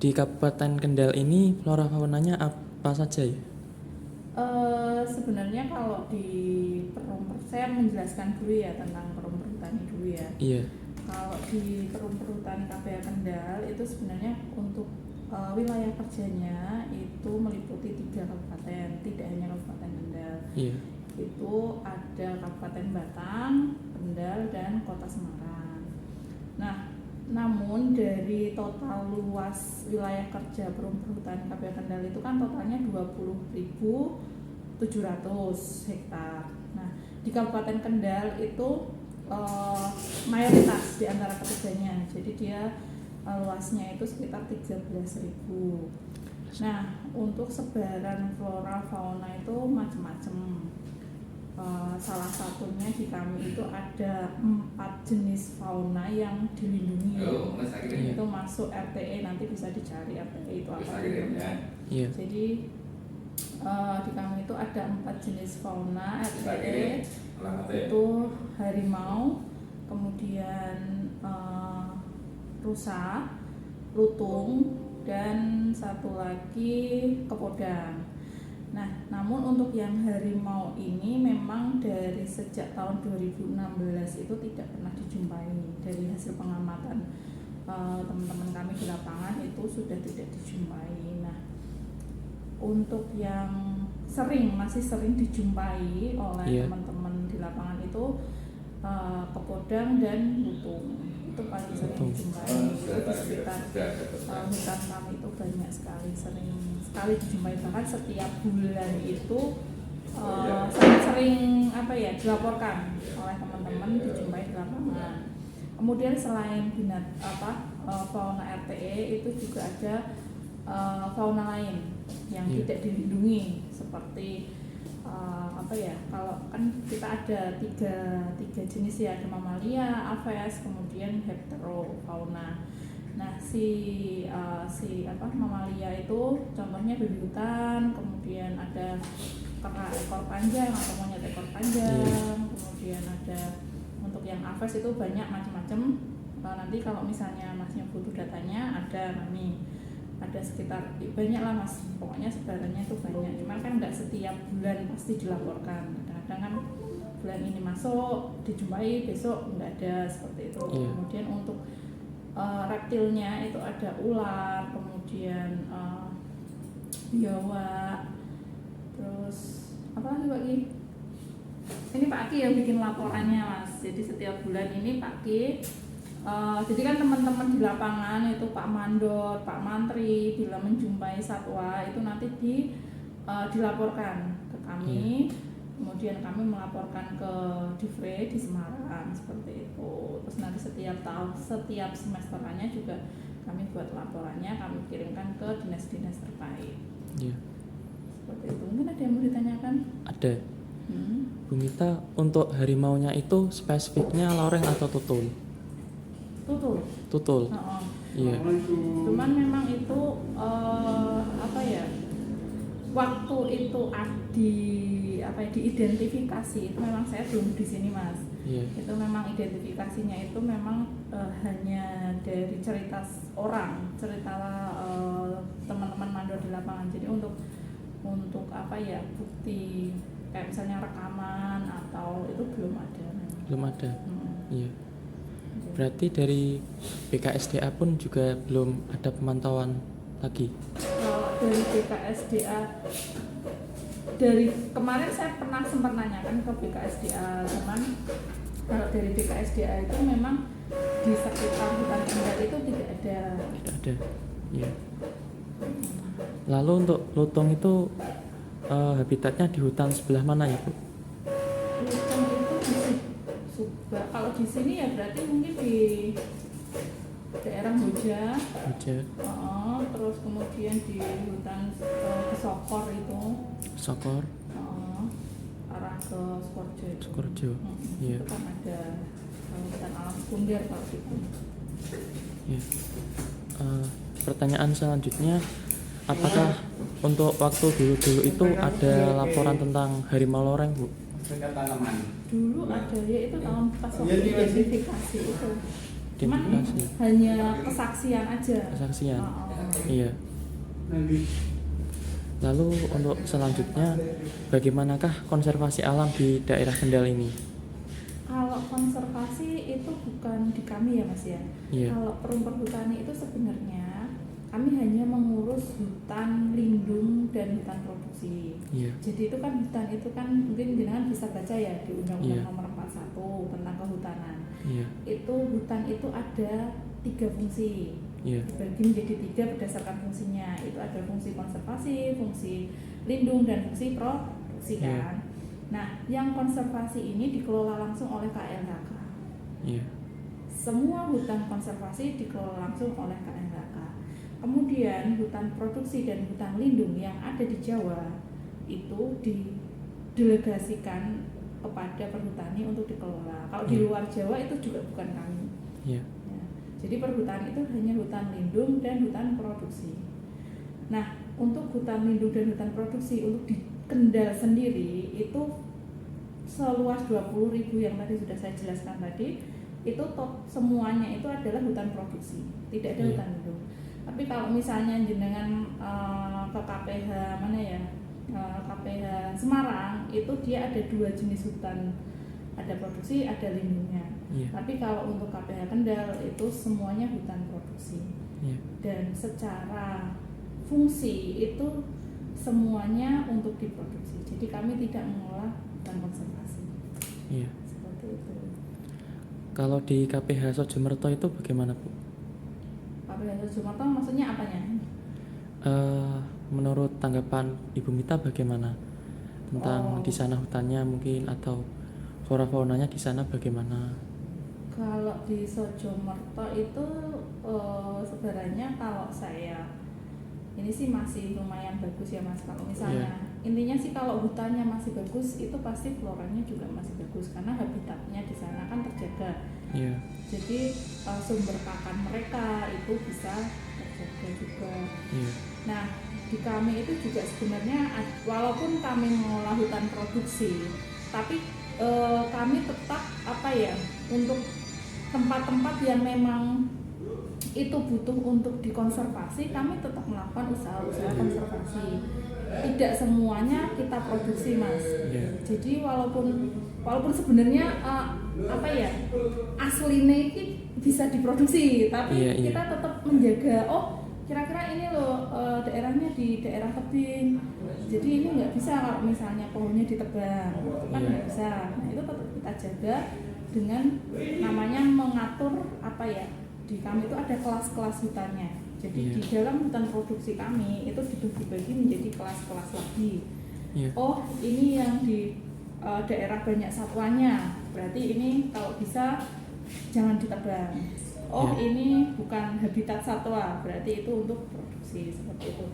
di Kabupaten Kendal ini flora faunanya apa saja ya? Sebenarnya kalau di saya menjelaskan dulu ya tentang perum perhutani dulu ya. Iya. Kalau di perum perhutani KPH Kendal itu sebenarnya untuk wilayah kerjanya itu meliputi 3 kabupaten, tidak hanya Kabupaten Kendal. Iya. Itu ada Kabupaten Batang, Kendal, dan Kota Semarang. Nah, namun dari total luas wilayah kerja perum perhutani KPH Kendal itu kan totalnya 20.700 hektar. Nah, di Kabupaten Kendal itu mayoritas di antara ketiganya. Jadi dia luasnya itu sekitar 13.000. Nah, untuk sebaran flora fauna itu macam-macam. Salah satunya di kami itu ada 4 jenis fauna yang dilindungi. Itu masuk RTE, nanti bisa dicari RTE itu apa Iya. Jadi di kami itu ada 4 jenis fauna RTE, itu harimau, kemudian rusa, lutung, dan satu lagi kepodang. Nah, namun untuk yang harimau ini memang dari sejak tahun 2016 itu tidak pernah dijumpai. Dari hasil pengamatan teman-teman kami di lapangan itu sudah tidak dijumpai. Nah, untuk yang masih sering dijumpai oleh teman-teman di lapangan itu kepodang dan lutung. Itu paling sering dijumpai. Di sekitar hutan kami itu banyak sekali, sering sekali dijumpai, bahkan setiap bulan itu sering dilaporkan oleh teman-teman dijumpai di lapangan. Kemudian selain fauna RTE itu juga ada fauna lain yang tidak dilindungi seperti kalau kan kita ada tiga jenis ya, ada mamalia, aves, kemudian heterofauna. Nah, mamalia itu contohnya babi hutan, kemudian ada kera ekor panjang atau monyet ekor panjang, kemudian ada untuk yang aves itu banyak macam-macam. Nanti kalau misalnya masnya butuh datanya ada sekitar banyak lah mas, pokoknya sebarannya itu banyak, cuman kan nggak setiap bulan pasti dilaporkan, kadang-kadang kan bulan ini masuk dijumpai, besok nggak ada, seperti itu. Kemudian untuk reptilnya itu ada ular, kemudian biawak, terus apa lagi? Ini Pak Ki yang bikin laporannya mas, jadi setiap bulan ini Pak Ki jadi kan teman-teman di lapangan itu Pak Mandor, Pak Mantri bila menjumpai satwa itu nanti dilaporkan ke kami, kemudian kami melaporkan ke Divre di Semarang, seperti itu. Terus nanti setiap semesternya juga kami buat laporannya, kami kirimkan ke dinas-dinas terkait. Iya. Seperti itu. Mungkin ada yang mau ditanyakan? Ada. Bu Mita, untuk harimaunya itu spesifiknya loreng atau tutul? Tutul. Iya. Cuman memang itu waktu itu diidentifikasi itu memang saya belum di sini mas. Iya. Itu memang identifikasinya itu memang hanya dari cerita teman-teman mandor di lapangan. Jadi untuk bukti kayak misalnya rekaman atau itu belum ada. Belum ada. Iya. Berarti dari BKSDA pun juga belum ada pemantauan lagi? Kalau dari BKSDA, dari kemarin saya sempat nanyakan ke BKSDA, cuman kalau dari BKSDA itu memang di sekitar hutan Kendal itu tidak ada. Tidak ada, iya. Lalu untuk lutung itu habitatnya di hutan sebelah mana ya Bu? Lutung itu di Subak. Kalau di sini ya berarti mungkin di daerah Hoja. Terus kemudian di hutan Sokor itu. Sokor. Arah ke Sukorejo itu. Sukorejo. Iya. Itu kan ada hutan alam sekunder kalau gitu. Iya. Pertanyaan selanjutnya, apakah untuk waktu dulu itu ada laporan tentang harimau loreng Bu? Dulu ada ya, itu tahun pas waktu identifikasi itu. cuman identifikasi, hanya kesaksian aja. kesaksian. Oh. Iya. Lalu untuk selanjutnya, bagaimanakah konservasi alam di daerah Kendal ini? Kalau konservasi itu bukan di kami ya Mas ya. Iya. Kalau Perum Perhutani itu sebenarnya kami hanya mengurus hutan lindung dan hutan produksi. Iya. Jadi itu kan hutan itu kan mungkin jenengan bisa baca ya di Undang-Undang Iya. Nomor 41 tentang Kehutanan. Iya. Itu hutan itu ada 3 fungsi. Iya. Dibagi menjadi 3 berdasarkan fungsinya. Itu ada fungsi konservasi, fungsi lindung dan fungsi produksi Iya. kan. Nah, yang konservasi ini dikelola langsung oleh KLHK. Iya. Semua hutan konservasi dikelola langsung oleh KLHK. Kemudian hutan produksi dan hutan lindung yang ada di Jawa itu didelegasikan kepada perhutani untuk dikelola. Kalau di Iya. luar Jawa itu juga bukan kami. Iya. Ya, jadi perhutani itu hanya hutan lindung dan hutan produksi. Nah, untuk hutan lindung dan hutan produksi untuk di Kendal sendiri itu seluas 20.000 yang tadi sudah saya jelaskan tadi, itu semuanya itu adalah hutan produksi, tidak ada Iya. hutan lindung. Tapi kalau misalnya jenengan ke KPH mana ya, KPH Semarang itu dia ada 2 jenis hutan, ada produksi, ada lindungnya. Iya. Tapi kalau untuk KPH Kendal itu semuanya hutan produksi. Iya. Dan secara fungsi itu semuanya untuk diproduksi. Jadi kami tidak mengolah hutan konservasi. Iya. Seperti itu. Kalau di KPH Sojomerto itu bagaimana, Bu? KPH Sojomerto maksudnya apanya? Menurut tanggapan Ibu Mita bagaimana tentang di sana hutannya mungkin, atau flora faunanya di sana bagaimana? Kalau di Sojomerto itu sebenarnya kalau saya ini sih masih lumayan bagus ya Mas. Kalau misalnya intinya sih kalau hutannya masih bagus itu pasti floranya juga masih bagus karena habitatnya di sana kan terjaga. Iya. Jadi sumber pakan mereka itu bisa terjaga juga. Iya. Nah, di kami itu juga sebenarnya walaupun kami mengolah hutan produksi, tapi kami tetap untuk tempat-tempat yang memang itu butuh untuk dikonservasi, kami tetap melakukan usaha-usaha konservasi. Tidak semuanya kita produksi, Mas. Yeah. Jadi walaupun sebenarnya aslinya ini bisa diproduksi, tapi kita tetap menjaga. Kira-kira ini loh daerahnya di daerah tebing. Jadi ini nggak bisa kalau misalnya pohonnya ditebang, itu kan nggak bisa. Nah itu tetap kita jaga dengan namanya mengatur di kami itu ada kelas-kelas hutannya. Jadi di dalam hutan produksi kami itu dibagi menjadi kelas-kelas lagi. Ini yang di daerah banyak satwanya, berarti ini kalau bisa jangan ditebang. Ini bukan habitat satwa, berarti itu untuk produksi, seperti itu.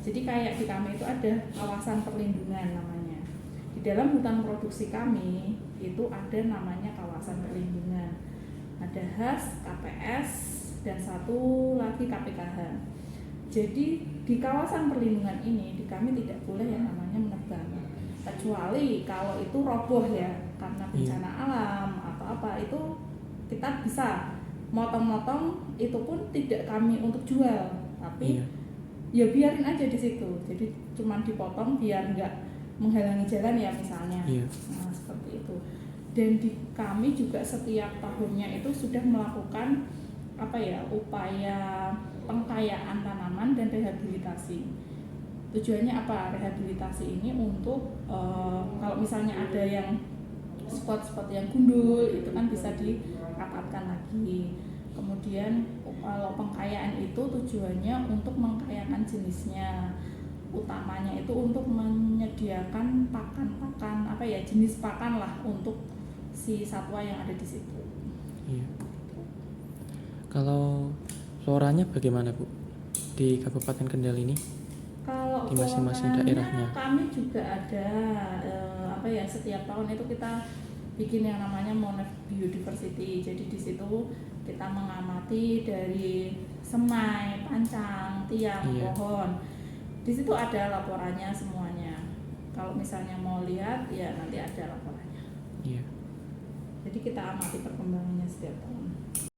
Jadi kayak di kami itu ada kawasan perlindungan namanya. Di dalam hutan produksi kami itu ada namanya kawasan perlindungan. Ada HAS, KPS, dan satu lagi KPKH. Jadi di kawasan perlindungan ini di kami tidak boleh yang namanya menebang, kecuali kalau itu roboh ya karena bencana alam atau apa, itu kita bisa motong-motong, itu pun tidak kami untuk jual, tapi ya biarin aja di situ. Jadi cuman dipotong biar nggak menghalangi jalan ya misalnya. Nah, seperti itu. Dan di kami juga setiap tahunnya itu sudah melakukan upaya pengkayaan tanaman dan rehabilitasi. Tujuannya apa? Rehabilitasi ini untuk kalau misalnya ada yang spot-spot yang gundul itu kan bisa dirapatkan lagi. Kemudian kalau pengkayaan itu tujuannya untuk mengkayakan jenisnya. Utamanya itu untuk menyediakan pakan-pakan jenis pakan lah untuk si satwa yang ada di situ. Iya. Kalau floranya bagaimana, Bu, di Kabupaten Kendal ini? Kalau di masing-masing daerahnya kami juga ada setiap tahun itu kita bikin yang namanya Monef Biodiversity. Jadi di situ kita mengamati dari semai, pancang, tiang, pohon. Di situ ada laporannya semuanya. Kalau misalnya mau lihat ya nanti ada laporannya. Iya. Jadi kita amati perkembangan.